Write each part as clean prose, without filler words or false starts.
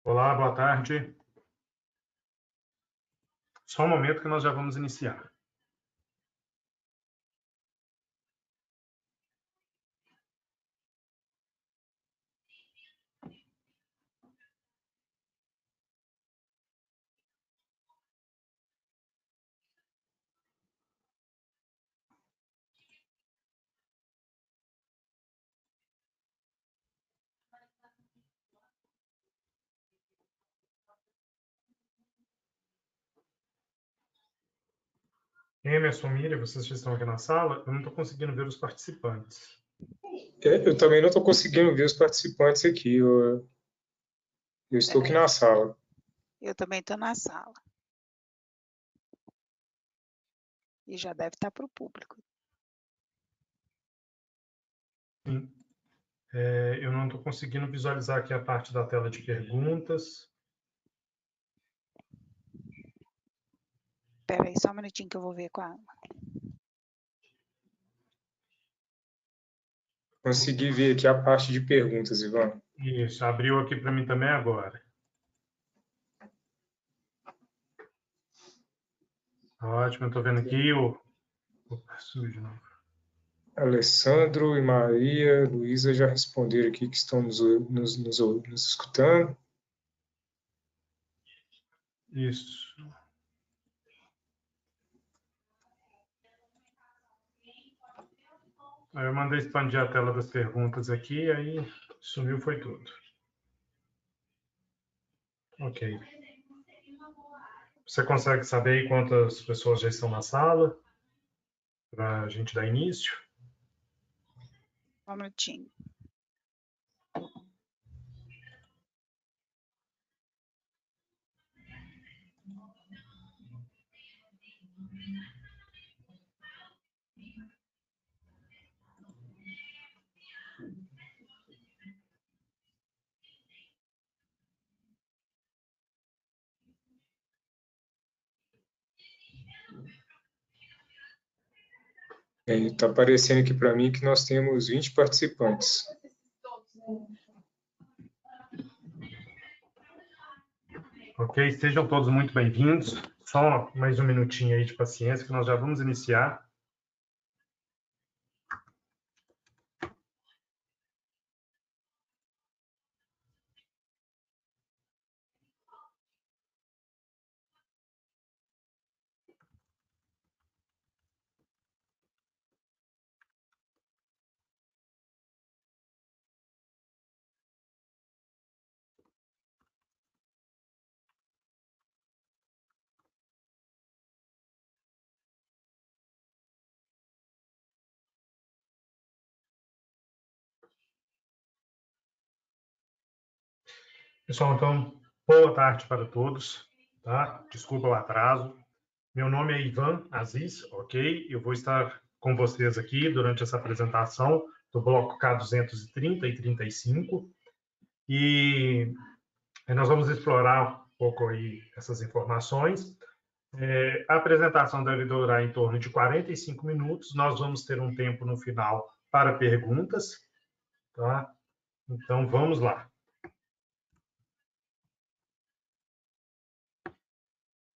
Olá, boa tarde. Só um momento que nós já vamos iniciar. Emerson, Miriam, vocês já estão aqui na sala? Eu não estou conseguindo ver os participantes. Eu também não estou conseguindo ver os participantes aqui. Eu estou aqui na sala. Eu também estou na sala. E já deve estar para o público. Sim. Eu não estou conseguindo visualizar aqui a parte da tela de perguntas. Espera aí só um minutinho que eu vou ver com a Ana. Consegui ver aqui a parte de perguntas, Ivan. Isso, abriu aqui para mim também agora. Ótimo, eu estou vendo aqui o... Opa, subiu de novo. Alessandro e Maria, Luísa já responderam aqui que estão nos escutando. Isso. Eu mandei expandir a tela das perguntas aqui, aí sumiu foi tudo. Ok. Você consegue saber aí quantas pessoas já estão na sala? Para a gente dar início? Um minutinho. Está aparecendo aqui para mim que nós temos 20 participantes. Ok, sejam todos muito bem-vindos. Só mais um minutinho aí de paciência que nós já vamos iniciar. Pessoal, então, boa tarde para todos, tá? Desculpa o atraso. Meu nome é Ivan Aziz, ok? Eu vou estar com vocês aqui durante essa apresentação do bloco K230 e 35. E nós vamos explorar um pouco aí essas informações. A apresentação deve durar em torno de 45 minutos. Nós vamos ter um tempo no final para perguntas, tá? Então, vamos lá.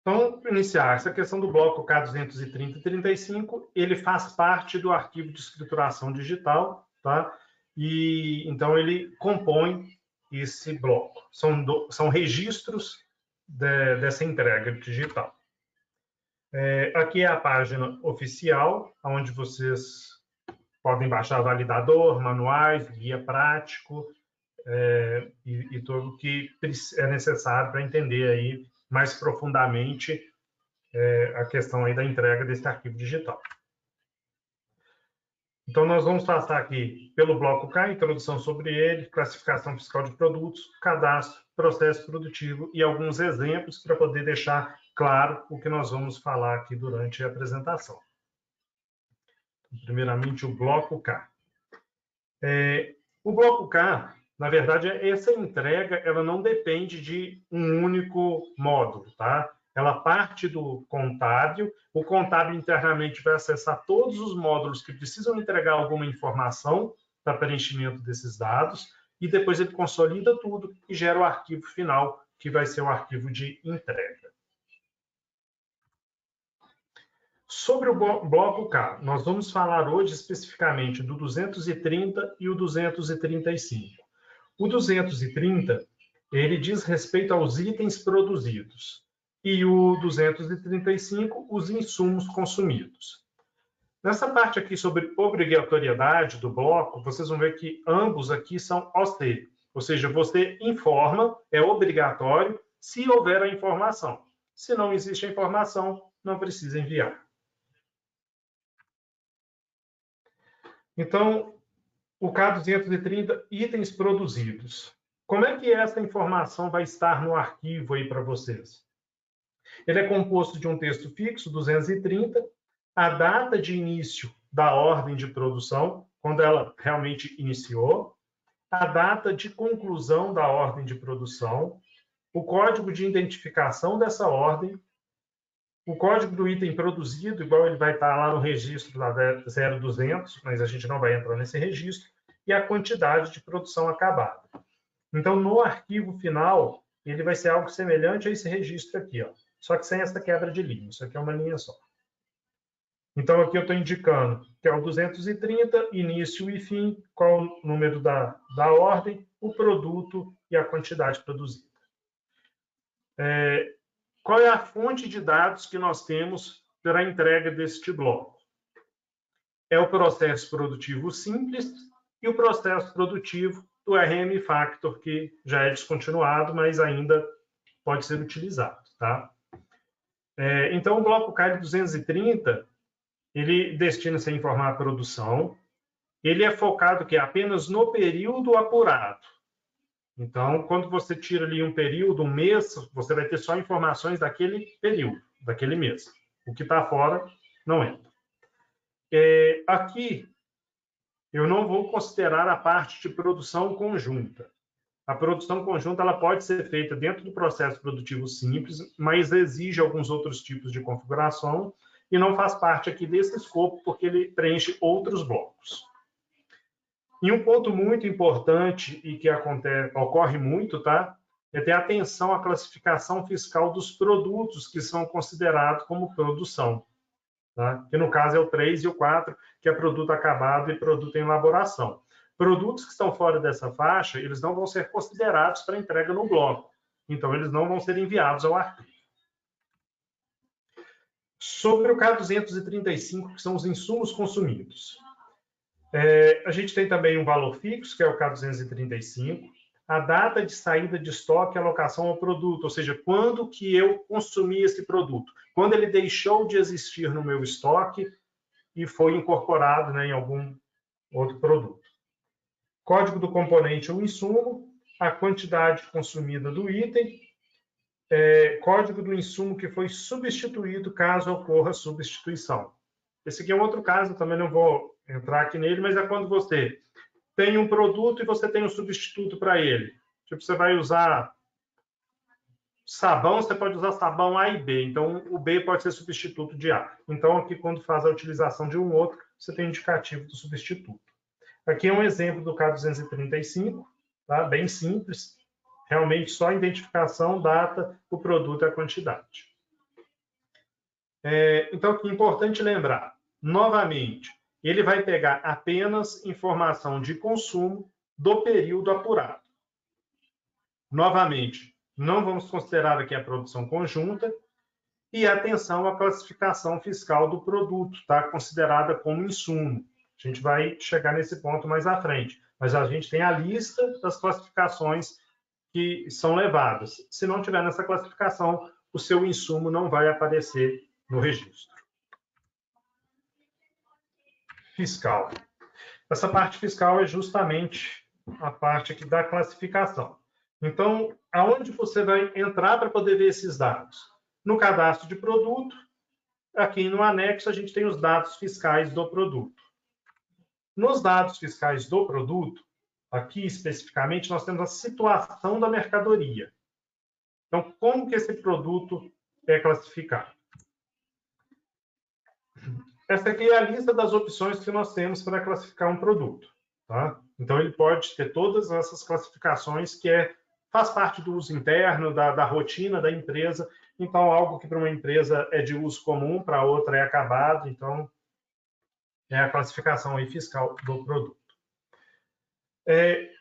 Então, para iniciar, essa questão do bloco K230 e 35, ele faz parte do arquivo de escrituração digital, tá? E então ele compõe esse bloco. São registros dessa entrega digital. Aqui é a página oficial, onde vocês podem baixar validador, manuais, guia prático, e tudo o que é necessário para entender aí mais profundamente a questão aí da entrega desse arquivo digital. Então, nós vamos passar aqui pelo bloco K, introdução sobre ele, classificação fiscal de produtos, cadastro, processo produtivo e alguns exemplos para poder deixar claro o que nós vamos falar aqui durante a apresentação. Primeiramente, o bloco K. O bloco K, na verdade, essa entrega ela não depende de um único módulo, tá? Ela parte do contábil, o contábil internamente vai acessar todos os módulos que precisam entregar alguma informação para preenchimento desses dados, e depois ele consolida tudo e gera o arquivo final, que vai ser o arquivo de entrega. Sobre o bloco K, nós vamos falar hoje especificamente do 230 e o 235. O 230, ele diz respeito aos itens produzidos, e o 235, os insumos consumidos. Nessa parte aqui sobre obrigatoriedade do bloco, vocês vão ver que ambos aqui são OC, ou seja, você informa, é obrigatório, se houver a informação. Se não existe a informação, não precisa enviar. Então, o K230, itens produzidos. Como é que essa informação vai estar no arquivo aí para vocês? Ele é composto de um texto fixo, 230, a data de início da ordem de produção, quando ela realmente iniciou, a data de conclusão da ordem de produção, o código de identificação dessa ordem, o código do item produzido, igual ele vai estar lá no registro da 0200, mas a gente não vai entrar nesse registro, e a quantidade de produção acabada. Então, no arquivo final, ele vai ser algo semelhante a esse registro aqui, ó, só que sem essa quebra de linha. Isso aqui é uma linha só. Então, aqui eu estou indicando que é o 230, início e fim, qual o número da ordem, o produto e a quantidade produzida. Qual é a fonte de dados que nós temos para a entrega deste bloco? É o processo produtivo simples e o processo produtivo do RM Factor, que já é descontinuado, mas ainda pode ser utilizado. Tá? Então, o bloco K 230, ele destina-se a informar a produção, ele é focado que apenas no período apurado. Então, quando você tira ali um período, um mês, você vai ter só informações daquele período, daquele mês. O que está fora não entra. Aqui, eu não vou considerar a parte de produção conjunta. A produção conjunta ela pode ser feita dentro do processo produtivo simples, mas exige alguns outros tipos de configuração e não faz parte aqui desse escopo, porque ele preenche outros blocos. E um ponto muito importante e que ocorre muito, tá? É ter atenção à classificação fiscal dos produtos que são considerados como produção. Tá? Que no caso é o 3 e o 4, que é produto acabado e produto em elaboração. Produtos que estão fora dessa faixa, eles não vão ser considerados para entrega no bloco. Então, eles não vão ser enviados ao arquivo. Sobre o K235, que são os insumos consumidos. A gente tem também um valor fixo, que é o K235, a data de saída de estoque e alocação ao produto, ou seja, quando que eu consumi esse produto, quando ele deixou de existir no meu estoque e foi incorporado, né, em algum outro produto. Código do componente ou insumo, a quantidade consumida do item, código do insumo que foi substituído caso ocorra substituição. Esse aqui é um outro caso, também não vou entrar aqui nele, mas é quando você tem um produto e você tem um substituto para ele. Tipo, você vai usar sabão, você pode usar sabão A e B. Então, o B pode ser substituto de A. Então, aqui, quando faz a utilização de um outro, você tem o indicativo do substituto. Aqui é um exemplo do K235, tá? Bem simples. Realmente, só identificação, data, o produto e a quantidade. Então, aqui é importante lembrar, novamente, ele vai pegar apenas informação de consumo do período apurado. Novamente, não vamos considerar aqui a produção conjunta e atenção à classificação fiscal do produto, tá? Considerada como insumo. A gente vai chegar nesse ponto mais à frente, mas a gente tem a lista das classificações que são levadas. Se não tiver nessa classificação, o seu insumo não vai aparecer no registro. Fiscal. Essa parte fiscal é justamente a parte aqui da classificação. Então, aonde você vai entrar para poder ver esses dados? No cadastro de produto, aqui no anexo a gente tem os dados fiscais do produto. Nos dados fiscais do produto, aqui especificamente, nós temos a situação da mercadoria. Então, como que esse produto é classificado? Essa aqui é a lista das opções que nós temos para classificar um produto. Tá? Então, ele pode ter todas essas classificações que faz parte do uso interno, da rotina da empresa. Então, algo que para uma empresa é de uso comum, para outra é acabado. Então, é a classificação aí fiscal do produto.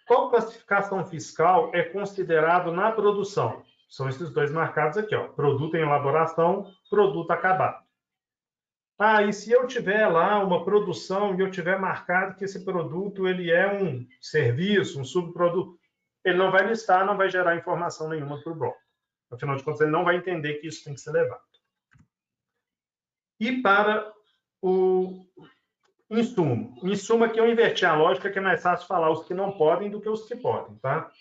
Qual classificação fiscal é considerado na produção? São esses dois marcados aqui, ó, produto em elaboração, produto acabado. E se eu tiver lá uma produção e eu tiver marcado que esse produto ele é um serviço, um subproduto, ele não vai listar, não vai gerar informação nenhuma para o bloco. Afinal de contas, ele não vai entender que isso tem que ser levado. E para o insumo. Insumo aqui eu inverti a lógica, que é mais fácil falar os que não podem do que os que podem, tá?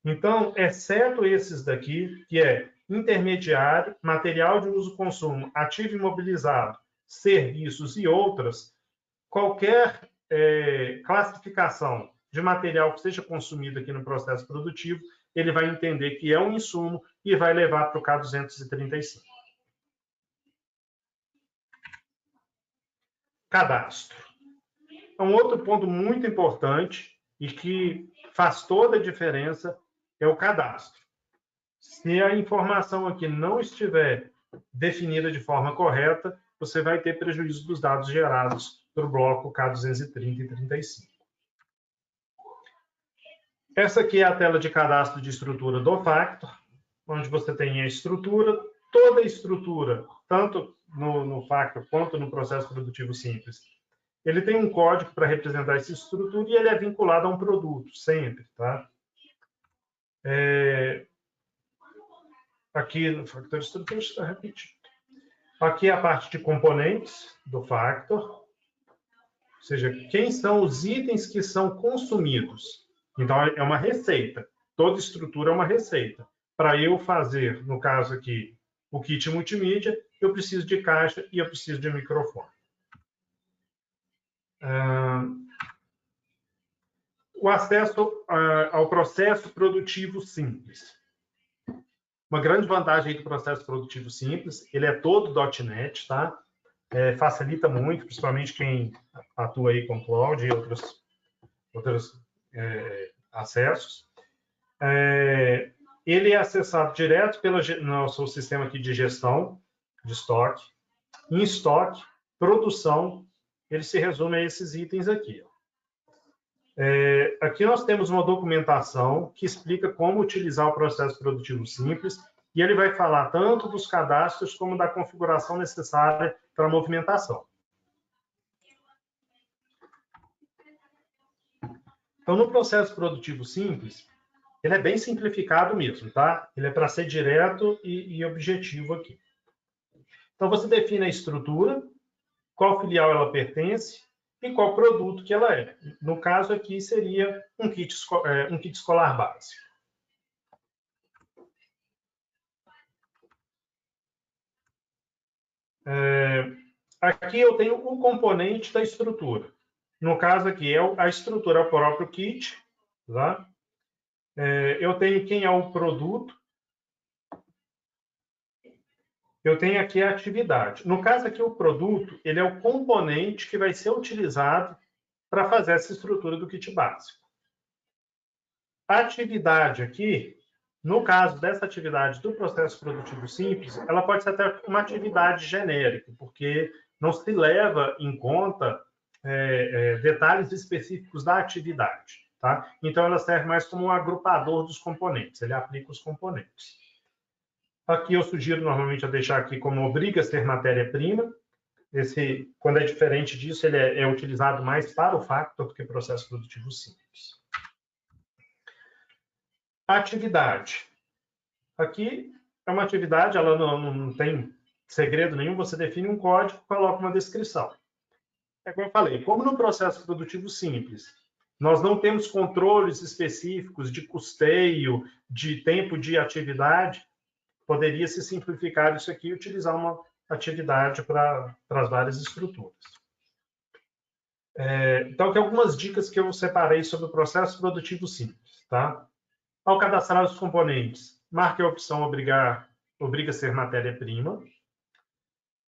Então, exceto esses daqui, que é intermediário, material de uso-consumo, ativo imobilizado, serviços e outras, qualquer classificação de material que seja consumido aqui no processo produtivo, ele vai entender que é um insumo e vai levar para o K235. Cadastro. Um outro ponto muito importante e que faz toda a diferença é o cadastro. Se a informação aqui não estiver definida de forma correta, você vai ter prejuízo dos dados gerados para o bloco K230 e 35. Essa aqui é a tela de cadastro de estrutura do Factor, onde você tem a estrutura, toda a estrutura, tanto no Factor quanto no processo produtivo simples. Ele tem um código para representar essa estrutura e ele é vinculado a um produto, sempre, tá? Aqui no Factor Estrutura está repetido. Aqui é a parte de componentes do Factor, ou seja, quem são os itens que são consumidos. Então, é uma receita. Toda estrutura é uma receita. Para eu fazer, no caso aqui, o kit multimídia, eu preciso de caixa e eu preciso de microfone. O acesso ao processo produtivo simples. Uma grande vantagem do processo produtivo simples, ele é todo .NET, tá? Facilita muito, principalmente quem atua aí com cloud e outros acessos. Ele é acessado direto pelo nosso sistema aqui de gestão de estoque. Em estoque, produção, ele se resume a esses itens aqui. Aqui nós temos uma documentação que explica como utilizar o processo produtivo simples e ele vai falar tanto dos cadastros como da configuração necessária para a movimentação. Então, no processo produtivo simples, ele é bem simplificado mesmo, tá? Ele é para ser direto e objetivo aqui. Então, você define a estrutura, qual filial ela pertence e qual produto que ela é. No caso aqui, seria um kit escolar básico. Aqui eu tenho o componente da estrutura. No caso aqui, a estrutura é o próprio kit. Tá? Eu tenho quem é o produto. Eu tenho aqui a atividade. No caso aqui, o produto, ele é o componente que vai ser utilizado para fazer essa estrutura do kit básico. A atividade aqui, no caso dessa atividade do processo produtivo simples, ela pode ser até uma atividade genérica, porque não se leva em conta detalhes específicos da atividade. Tá? Então, ela serve mais como um agrupador dos componentes, ele aplica os componentes. Aqui eu sugiro normalmente a deixar aqui como obriga ser matéria-prima. Quando é diferente disso, ele é utilizado mais para o Factor do que processo produtivo simples. Atividade. Aqui é uma atividade, ela não tem segredo nenhum, você define um código, coloca uma descrição. Como eu falei, como no processo produtivo simples, nós não temos controles específicos de custeio, de tempo de atividade, poderia se simplificar isso aqui e utilizar uma atividade para as várias estruturas. Então, aqui algumas dicas que eu separei sobre o processo produtivo simples. Tá? Ao cadastrar os componentes, marque a opção obriga ser matéria-prima.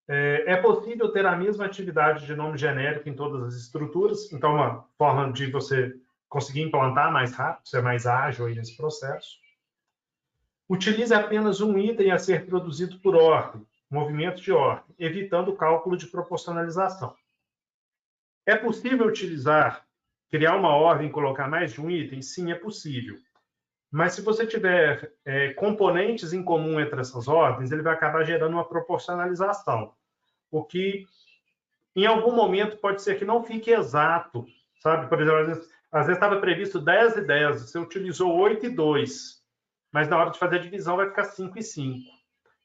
É possível ter a mesma atividade de nome genérico em todas as estruturas. Então, uma forma de você conseguir implantar mais rápido, ser mais ágil aí nesse processo. Utilize apenas um item a ser produzido por ordem, movimento de ordem, evitando o cálculo de proporcionalização. É possível criar uma ordem e colocar mais de um item? Sim, é possível. Mas se você tiver componentes em comum entre essas ordens, ele vai acabar gerando uma proporcionalização, o que em algum momento pode ser que não fique exato, sabe? Por exemplo, às vezes estava previsto 10 e 10, você utilizou 8 e 2, mas na hora de fazer a divisão vai ficar 5 e 5.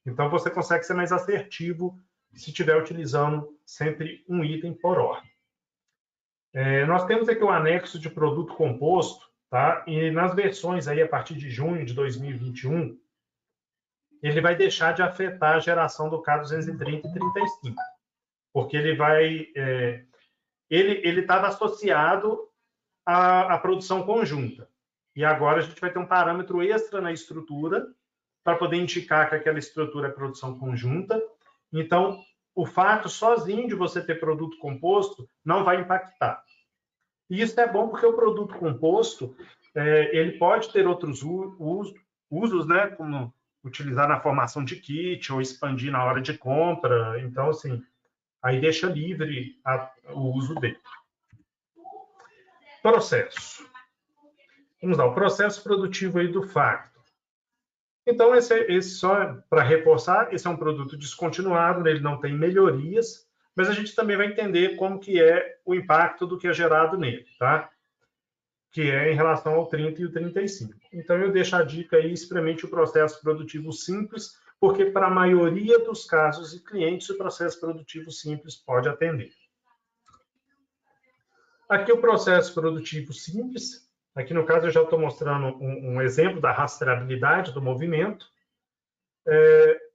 Então, você consegue ser mais assertivo se estiver utilizando sempre um item por ordem. Nós temos aqui o anexo de produto composto, tá? E nas versões aí, a partir de junho de 2021, ele vai deixar de afetar a geração do K230 e 35, porque ele estava associado à produção conjunta. E agora a gente vai ter um parâmetro extra na estrutura para poder indicar que aquela estrutura é produção conjunta. Então, o fato sozinho de você ter produto composto não vai impactar. E isso é bom porque o produto composto ele pode ter outros usos, né, como utilizar na formação de kit ou expandir na hora de compra. Então, assim, aí deixa livre o uso dele. Processo. Vamos lá, o processo produtivo aí do Factor. Então, esse só para reforçar, esse é um produto descontinuado, ele não tem melhorias, mas a gente também vai entender como que é o impacto do que é gerado nele, tá? Que é em relação ao 30 e o 35. Então, eu deixo a dica aí, experimente o processo produtivo simples, porque para a maioria dos casos e clientes, o processo produtivo simples pode atender. Aqui o processo produtivo simples. Aqui, no caso, eu já estou mostrando um exemplo da rastreabilidade do movimento,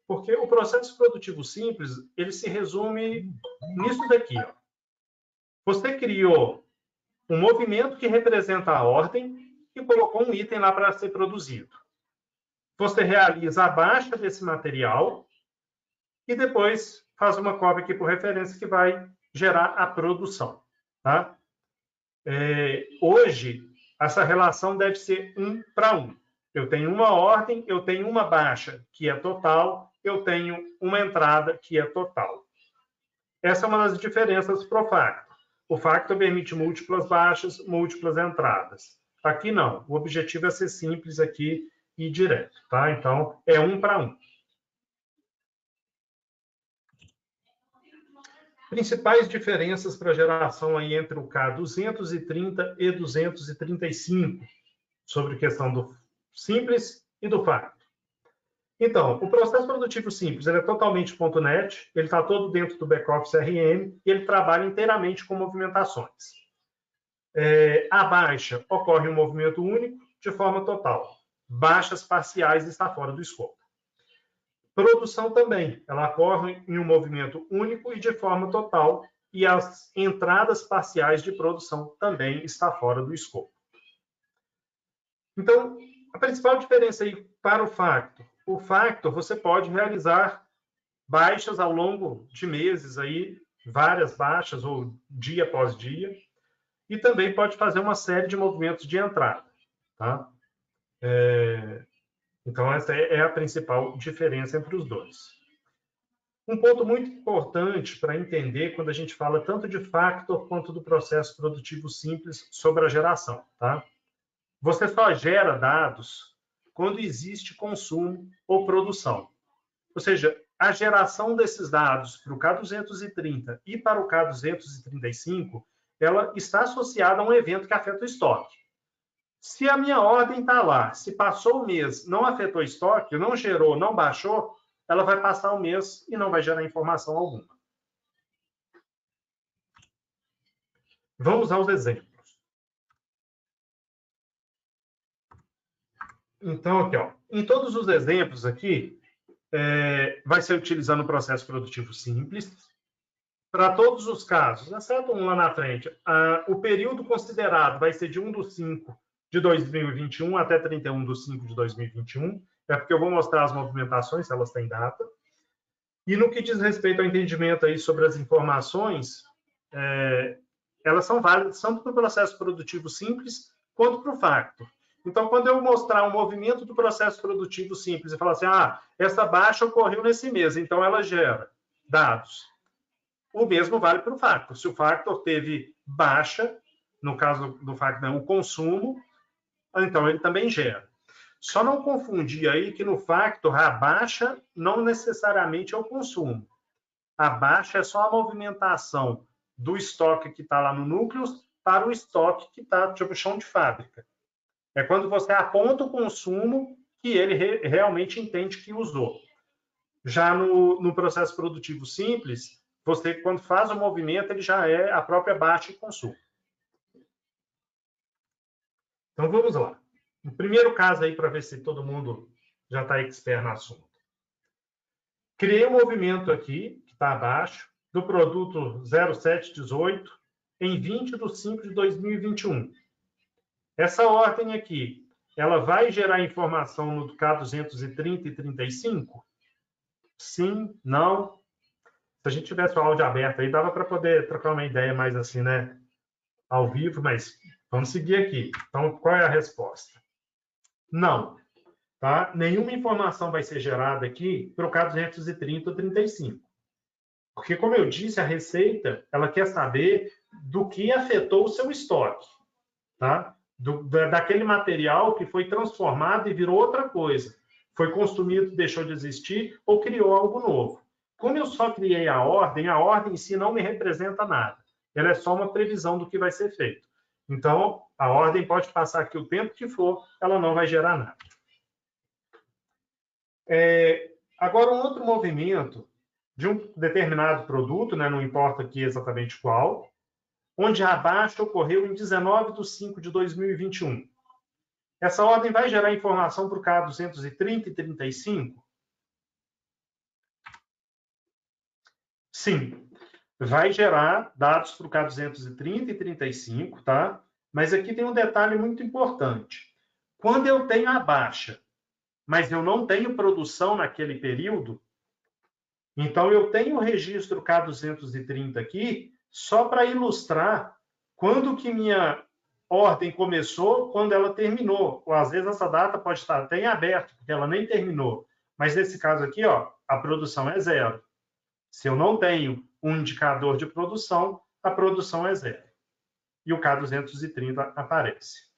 porque o processo produtivo simples, ele se resume nisso daqui. Ó. Você criou um movimento que representa a ordem e colocou um item lá para ser produzido. Você realiza a baixa desse material e depois faz uma cópia aqui por referência que vai gerar a produção. Tá? Hoje, essa relação deve ser 1 para 1. Eu tenho uma ordem, eu tenho uma baixa, que é total, eu tenho uma entrada, que é total. Essa é uma das diferenças para o Factor. O Factor permite múltiplas baixas, múltiplas entradas. Aqui não. O objetivo é ser simples aqui e direto. Tá? Então, é 1 para 1. Principais diferenças para a geração aí entre o K230 e 235, sobre a questão do simples e do Factor. Então, o processo produtivo simples ele é totalmente .NET, ele está todo dentro do back-office RM e ele trabalha inteiramente com movimentações. A baixa ocorre em um movimento único de forma total. Baixas parciais está fora do escopo. Produção também, ela ocorre em um movimento único e de forma total, e as entradas parciais de produção também está fora do escopo. Então, a principal diferença aí para o Factor, você pode realizar baixas ao longo de meses, aí, várias baixas, ou dia após dia, e também pode fazer uma série de movimentos de entrada. Tá? Então, essa é a principal diferença entre os dois. Um ponto muito importante para entender quando a gente fala tanto de Factor quanto do processo produtivo simples sobre a geração. Tá? Você só gera dados quando existe consumo ou produção. Ou seja, a geração desses dados para o K230 e para o K235, ela está associada a um evento que afeta o estoque. Se a minha ordem está lá, se passou o mês, não afetou o estoque, não gerou, não baixou, ela vai passar o mês e não vai gerar informação alguma. Vamos aos exemplos. Então, aqui, ó, em todos os exemplos aqui, vai ser utilizando o processo produtivo simples. Para todos os casos, exceto um lá na frente, o período considerado vai ser de 1/5 de 2021 até 31/5 de 2021. É porque eu vou mostrar as movimentações, se elas têm data. E no que diz respeito ao entendimento aí sobre as informações, elas são válidas tanto para o processo produtivo simples quanto para o factor. Então, quando eu mostrar um movimento do processo produtivo simples e falar assim, essa baixa ocorreu nesse mês, então ela gera dados. O mesmo vale para o factor. Se o factor teve baixa, no caso do factor, o consumo, então ele também gera. Só não confundir aí que no factor a baixa não necessariamente é o consumo. A baixa é só a movimentação do estoque que está lá no núcleo para o estoque que está tipo chão de fábrica. É quando você aponta o consumo que ele realmente entende que usou. Já no processo produtivo simples, você, quando faz o movimento, ele já é a própria baixa de consumo. Então, vamos lá. O primeiro caso aí, para ver se todo mundo já está expert no assunto. Criei um movimento aqui, que está abaixo, do produto 0718, em 20/5/2021. Essa ordem aqui, ela vai gerar informação no K230 e 35? Sim, não. Se a gente tivesse o áudio aberto aí, dava para poder trocar uma ideia mais assim, né? Ao vivo, mas vamos seguir aqui. Então, qual é a resposta? Não. Tá? Nenhuma informação vai ser gerada aqui para o K230 ou 35. Porque, como eu disse, a Receita ela quer saber do que afetou o seu estoque. Tá? Daquele material que foi transformado e virou outra coisa. Foi consumido, deixou de existir ou criou algo novo. Como eu só criei a ordem em si não me representa nada. Ela é só uma previsão do que vai ser feito. Então, a ordem pode passar aqui o tempo que for, ela não vai gerar nada. Agora, um outro movimento de um determinado produto, né, não importa aqui exatamente qual, onde a baixa ocorreu em 19/5/2021. Essa ordem vai gerar informação para o K230 e 35? Sim, vai gerar dados para o K230 e 35, tá? Mas aqui tem um detalhe muito importante. Quando eu tenho a baixa, mas eu não tenho produção naquele período, então eu tenho o registro K230 aqui só para ilustrar quando que minha ordem começou, quando ela terminou. Ou às vezes essa data pode estar até em aberto, porque ela nem terminou. Mas nesse caso aqui, ó, a produção é zero. Se eu não tenho um indicador de produção, a produção é zero. E o K230 aparece.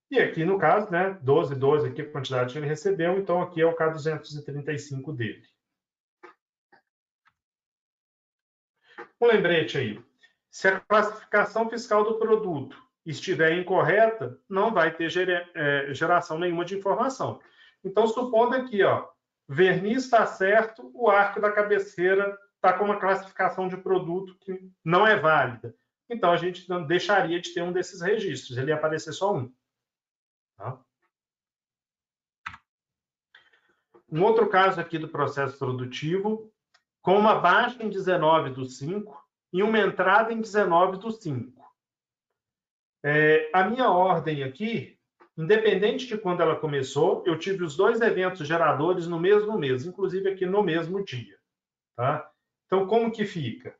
E aqui, no caso, né, 12, aqui a quantidade que ele recebeu, então aqui é o K235 dele. Um lembrete aí. Se a classificação fiscal do produto estiver incorreta, não vai ter geração nenhuma de informação. Então, supondo aqui, ó, verniz está certo, o arco da cabeceira está com uma classificação de produto que não é válida. Então, a gente não deixaria de ter um desses registros, ele ia aparecer só um. Tá? Um outro caso aqui do processo produtivo, com uma baixa em 19/5 e uma entrada em 19/5. A minha ordem aqui, independente de quando ela começou, eu tive os dois eventos geradores no mesmo mês, inclusive aqui no mesmo dia. Tá? Então, como que fica?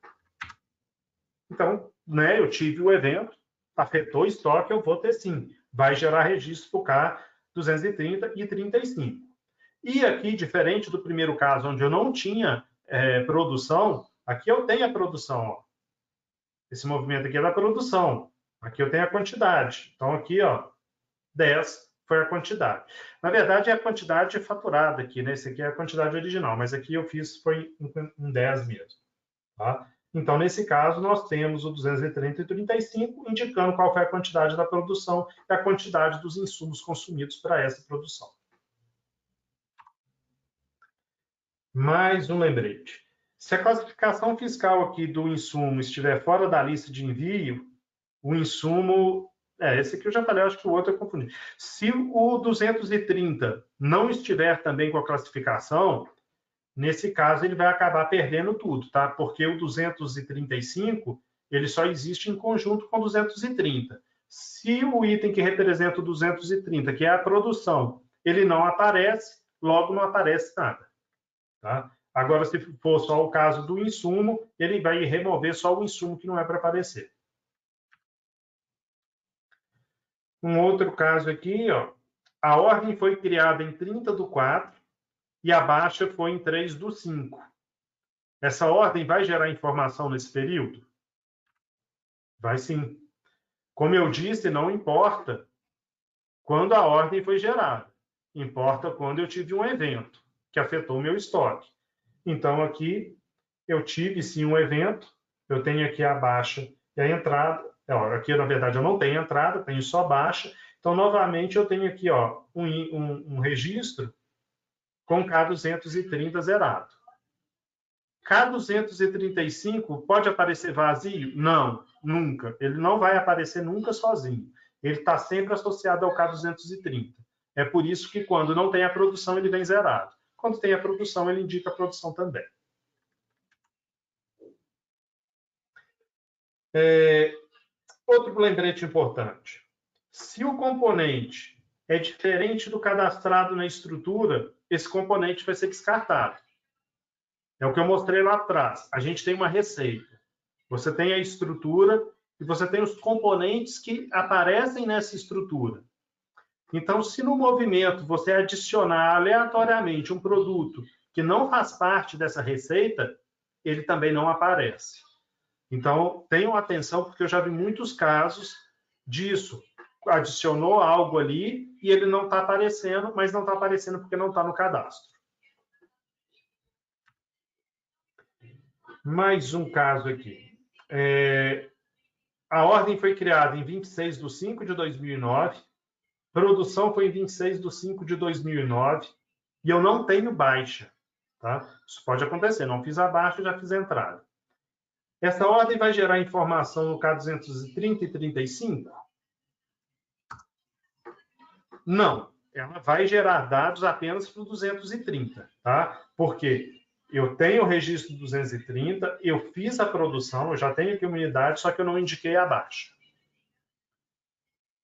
Então, né, eu tive o evento, afetou o estoque, eu vou ter sim. Vai gerar registro para o K230 e 35. E aqui, diferente do primeiro caso, onde eu não tinha produção, aqui eu tenho a produção. Ó. Esse movimento aqui é da produção. Aqui eu tenho a quantidade. Então, aqui, ó, 10 foi a quantidade. Na verdade, é a quantidade faturada aqui, né? Esse aqui é a quantidade original, mas aqui eu fiz foi em 10 mesmo. Tá? Então, nesse caso, nós temos o 230 e 35, indicando qual foi a quantidade da produção e a quantidade dos insumos consumidos para essa produção. Mais um lembrete. Se a classificação fiscal aqui do insumo estiver fora da lista de envio, o insumo... esse aqui eu já falei, acho que o outro eu confundi. Se o 230 não estiver também com a classificação, nesse caso ele vai acabar perdendo tudo, tá? Porque o 235, ele só existe em conjunto com o 230. Se o item que representa o 230, que é a produção, ele não aparece, logo não aparece nada. Tá? Agora, se for só o caso do insumo, ele vai remover só o insumo que não é para aparecer. Um outro caso aqui, ó, a ordem foi criada em 30/4 e a baixa foi em 3/5. Essa ordem vai gerar informação nesse período? Vai sim. Como eu disse, não importa quando a ordem foi gerada. Importa quando eu tive um evento que afetou meu estoque. Então, aqui, eu tive sim um evento, eu tenho aqui a baixa e a entrada. Aqui, na verdade, eu não tenho entrada, tenho só baixa. Então, novamente, eu tenho aqui ó, um registro com K230 zerado. K235 pode aparecer vazio? Não, nunca. Ele não vai aparecer nunca sozinho. Ele está sempre associado ao K230. É por isso que quando não tem a produção, ele vem zerado. Quando tem a produção, ele indica a produção também. Outro lembrete importante. Se o componente é diferente do cadastrado na estrutura, esse componente vai ser descartado. É o que eu mostrei lá atrás. A gente tem uma receita. Você tem a estrutura e você tem os componentes que aparecem nessa estrutura. Então, se no movimento você adicionar aleatoriamente um produto que não faz parte dessa receita, ele também não aparece. Então, tenham atenção, porque eu já vi muitos casos disso. Adicionou algo ali e ele não está aparecendo, mas não está aparecendo porque não está no cadastro. Mais um caso aqui. A ordem foi criada em 26/5/2009, produção foi em 26/5/2009, e eu não tenho baixa. Tá? Isso pode acontecer, não fiz a baixa, já fiz a entrada. Essa ordem vai gerar informação no K230 e 35? Não, ela vai gerar dados apenas para o 230, tá? Porque eu tenho o registro 230, eu fiz a produção, eu já tenho aqui uma unidade, só que eu não indiquei a baixa.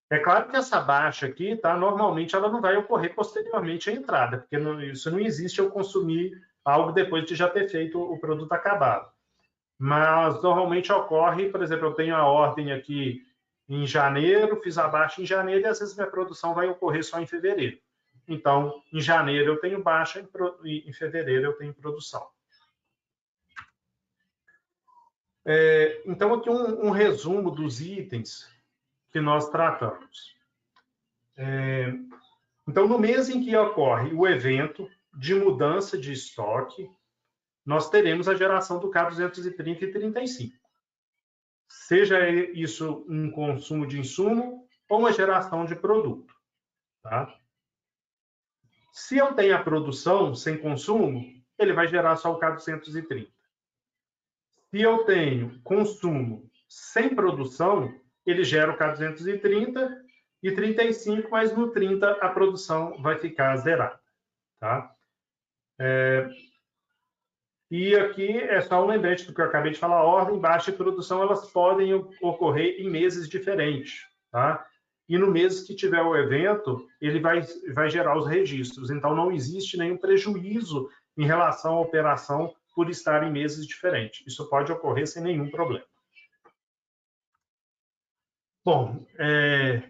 É claro que essa baixa aqui, tá? Normalmente ela não vai ocorrer posteriormente à entrada, porque isso não existe eu consumir algo depois de já ter feito o produto acabado. Mas normalmente ocorre, por exemplo, eu tenho a ordem aqui em janeiro, fiz a baixa em janeiro e às vezes minha produção vai ocorrer só em fevereiro. Então, em janeiro eu tenho baixa e em fevereiro eu tenho produção. Então, aqui um resumo dos itens que nós tratamos. Então, no mês em que ocorre o evento de mudança de estoque, nós teremos a geração do K230 e 35. Seja isso um consumo de insumo ou uma geração de produto. Tá? Se eu tenho a produção sem consumo, ele vai gerar só o K230. Se eu tenho consumo sem produção, ele gera o K230 e 35, mas no 30 a produção vai ficar zerada. Tá? E aqui é só um lembrete do que eu acabei de falar, a ordem, baixa e produção, elas podem ocorrer em meses diferentes, tá? E no mês que tiver o evento, ele vai gerar os registros. Então, não existe nenhum prejuízo em relação à operação por estar em meses diferentes. Isso pode ocorrer sem nenhum problema. Bom, é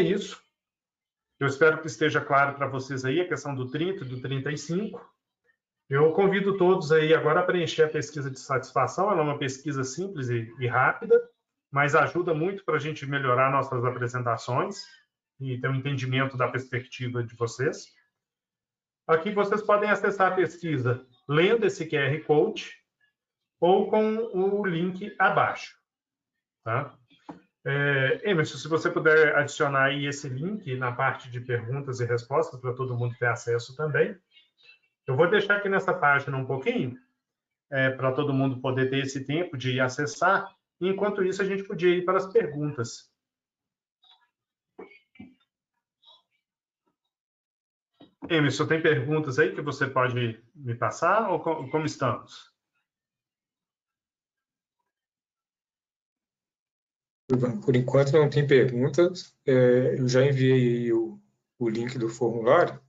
isso. Eu espero que esteja claro para vocês aí a questão do 30 e do 35. Eu convido todos aí agora a preencher a pesquisa de satisfação. Ela é uma pesquisa simples e rápida, mas ajuda muito para a gente melhorar nossas apresentações e ter um entendimento da perspectiva de vocês. Aqui vocês podem acessar a pesquisa lendo esse QR Code ou com o link abaixo. Tá? Emerson, se você puder adicionar aí esse link na parte de perguntas e respostas para todo mundo ter acesso também. Eu vou deixar aqui nessa página um pouquinho, para todo mundo poder ter esse tempo de acessar. Enquanto isso, a gente podia ir para as perguntas. Emerson, tem perguntas aí que você pode me passar ou como estamos? Por enquanto não tem perguntas. Eu já enviei o link do formulário.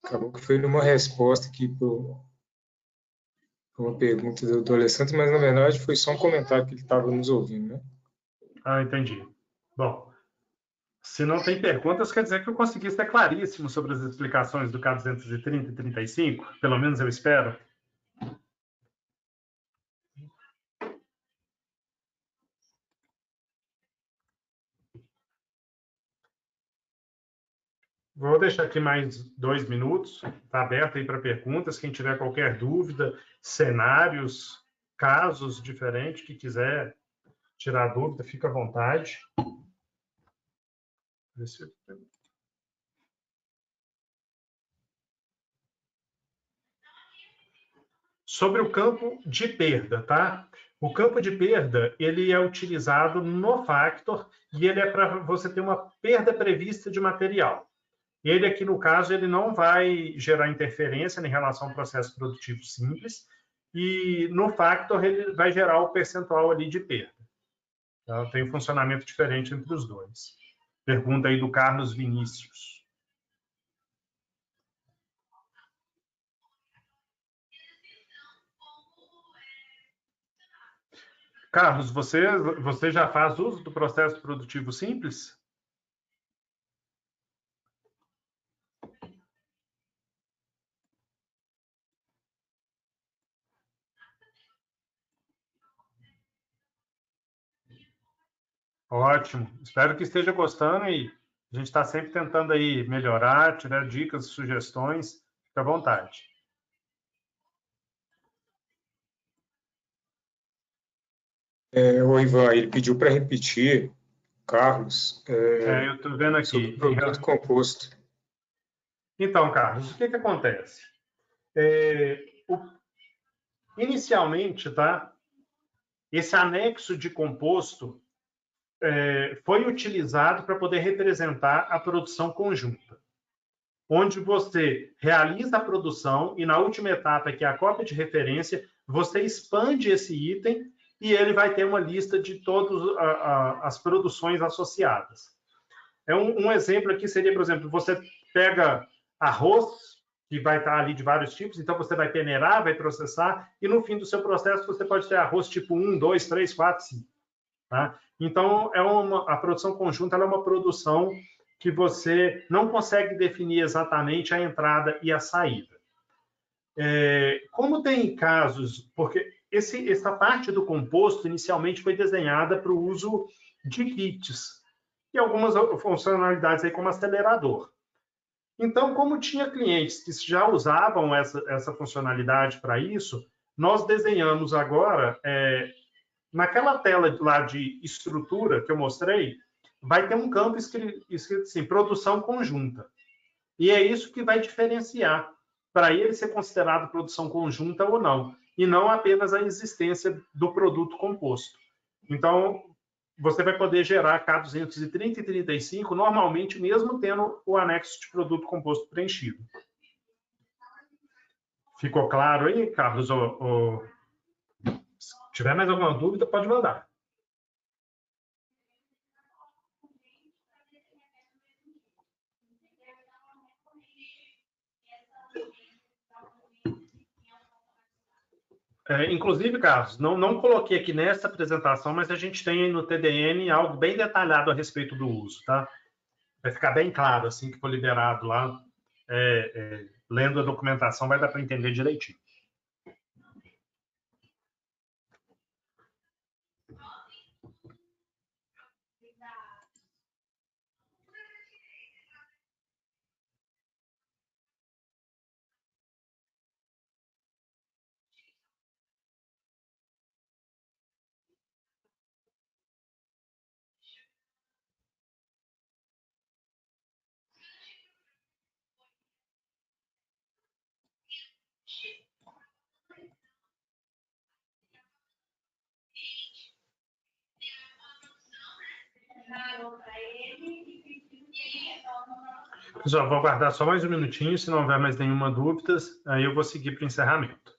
Acabou que foi numa resposta aqui para uma pergunta do Alessandro, mas na verdade foi só um comentário que ele estava nos ouvindo, né? Ah, entendi. Bom, se não tem perguntas, quer dizer que eu consegui ser claríssimo sobre as explicações do K230 e 35, pelo menos eu espero. Vou deixar aqui mais 2 minutos, está aberto aí para perguntas. Quem tiver qualquer dúvida, cenários, casos diferentes, que quiser tirar dúvida, fica à vontade. Sobre o campo de perda, tá? O campo de perda, ele é utilizado no Factor e ele é para você ter uma perda prevista de material. Ele aqui, no caso, ele não vai gerar interferência em relação ao processo produtivo simples e no Factor ele vai gerar o percentual ali de perda. Então, tem um funcionamento diferente entre os dois. Pergunta aí do Carlos Vinícius. Carlos, você já faz uso do processo produtivo simples? Ótimo. Espero que esteja gostando e a gente está sempre tentando aí melhorar, tirar dicas, sugestões. Fique à vontade. O Ivan, ele pediu para repetir, Carlos, Eu estou vendo aqui. sobre o produto composto. Então, Carlos, o que acontece? Inicialmente, tá? Esse anexo de composto foi utilizado para poder representar a produção conjunta, onde você realiza a produção e na última etapa, que é a cópia de referência, você expande esse item e ele vai ter uma lista de todas as produções associadas. Um exemplo aqui seria, por exemplo, você pega arroz, que vai estar ali de vários tipos, então você vai peneirar, vai processar, e no fim do seu processo você pode ter arroz tipo 1, 2, 3, 4, 5. Tá? Então, a produção conjunta é uma produção que você não consegue definir exatamente a entrada e a saída. Como tem casos, porque essa parte do composto inicialmente foi desenhada para o uso de kits e algumas funcionalidades aí como acelerador. Então, como tinha clientes que já usavam essa funcionalidade para isso, nós desenhamos agora, naquela tela lá de estrutura que eu mostrei, vai ter um campo escrito assim, produção conjunta. E é isso que vai diferenciar para ele ser considerado produção conjunta ou não, e não apenas a existência do produto composto. Então, você vai poder gerar K230 e 35, normalmente mesmo tendo o anexo de produto composto preenchido. Ficou claro aí, Carlos? Se tiver mais alguma dúvida, pode mandar. Inclusive, Carlos, não coloquei aqui nessa apresentação, mas a gente tem no TDN algo bem detalhado a respeito do uso, tá? Vai ficar bem claro, assim que for liberado lá, lendo a documentação, vai dar para entender direitinho. Pessoal, vou aguardar só mais um minutinho, se não houver mais nenhuma dúvida, aí eu vou seguir para o encerramento.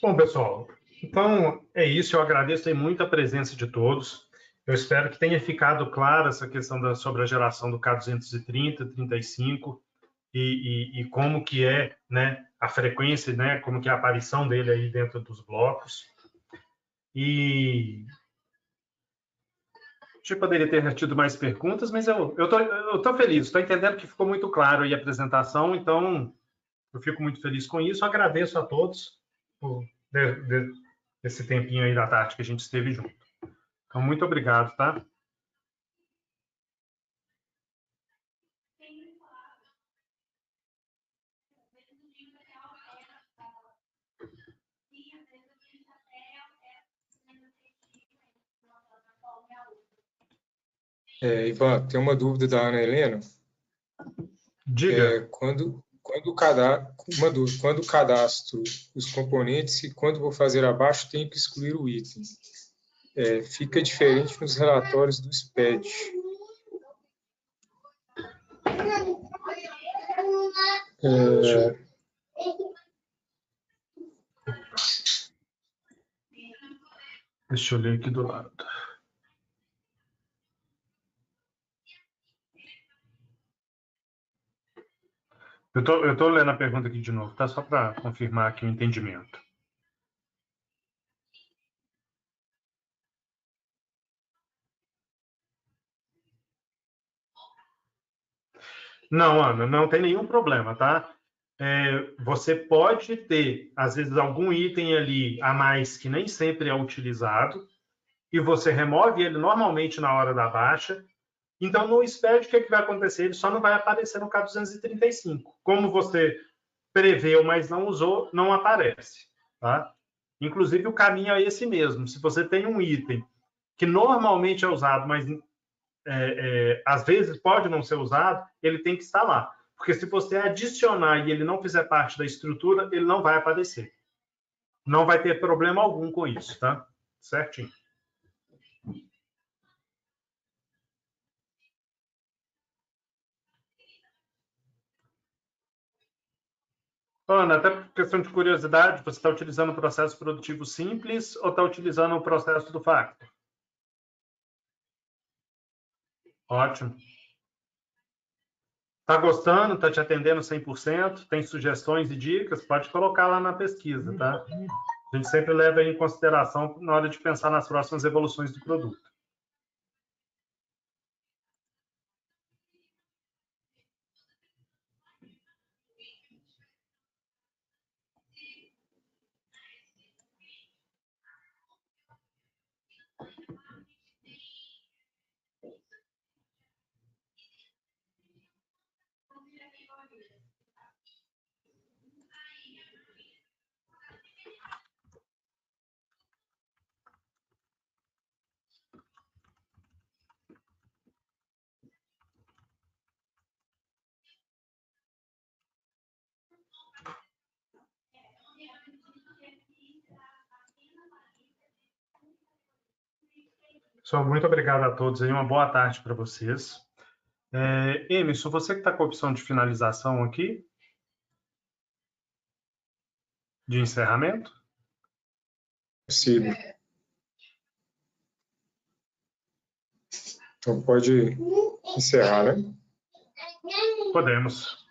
Bom, pessoal, então é isso. Eu agradeço aí muito a presença de todos. Eu espero que tenha ficado clara essa questão sobre a geração do K230, 35 e como que é, né, a frequência, né, como que é a aparição dele aí dentro dos blocos. E eu poderia ter tido mais perguntas, mas eu tô feliz, estou entendendo que ficou muito claro aí a apresentação, então eu fico muito feliz com isso. Agradeço a todos por esse tempinho aí da tarde que a gente esteve junto. Então, muito obrigado, tá? Ivan, tem uma dúvida da Ana Helena. Diga. Quando cadastro os componentes e quando vou fazer abaixo, tenho que excluir o item. Fica diferente nos relatórios do SPED. Deixa eu ler aqui do lado. Eu tô lendo a pergunta aqui de novo, tá? Só para confirmar aqui o entendimento. Não, Ana, não tem nenhum problema, tá? Você pode ter, às vezes, algum item ali a mais que nem sempre é utilizado, e você remove ele normalmente na hora da baixa. Então, no SPED, o que vai acontecer? Ele só não vai aparecer no K235. Como você preveu, mas não usou, não aparece, tá? Inclusive, o caminho é esse mesmo. Se você tem um item que normalmente é usado, mas às vezes pode não ser usado, ele tem que estar lá. Porque se você adicionar e ele não fizer parte da estrutura, ele não vai aparecer. Não vai ter problema algum com isso, tá? Certinho. Ana, até por questão de curiosidade, você está utilizando o processo produtivo simples ou está utilizando o processo do Factor? Ótimo. Está gostando? Está te atendendo 100%? Tem sugestões e dicas? Pode colocar lá na pesquisa, tá? A gente sempre leva em consideração na hora de pensar nas próximas evoluções do produto. Pessoal, muito obrigado a todos aí. Uma boa tarde para vocês. Emerson, você que está com a opção de finalização aqui, de encerramento? Possível. Então, pode encerrar, né? Podemos.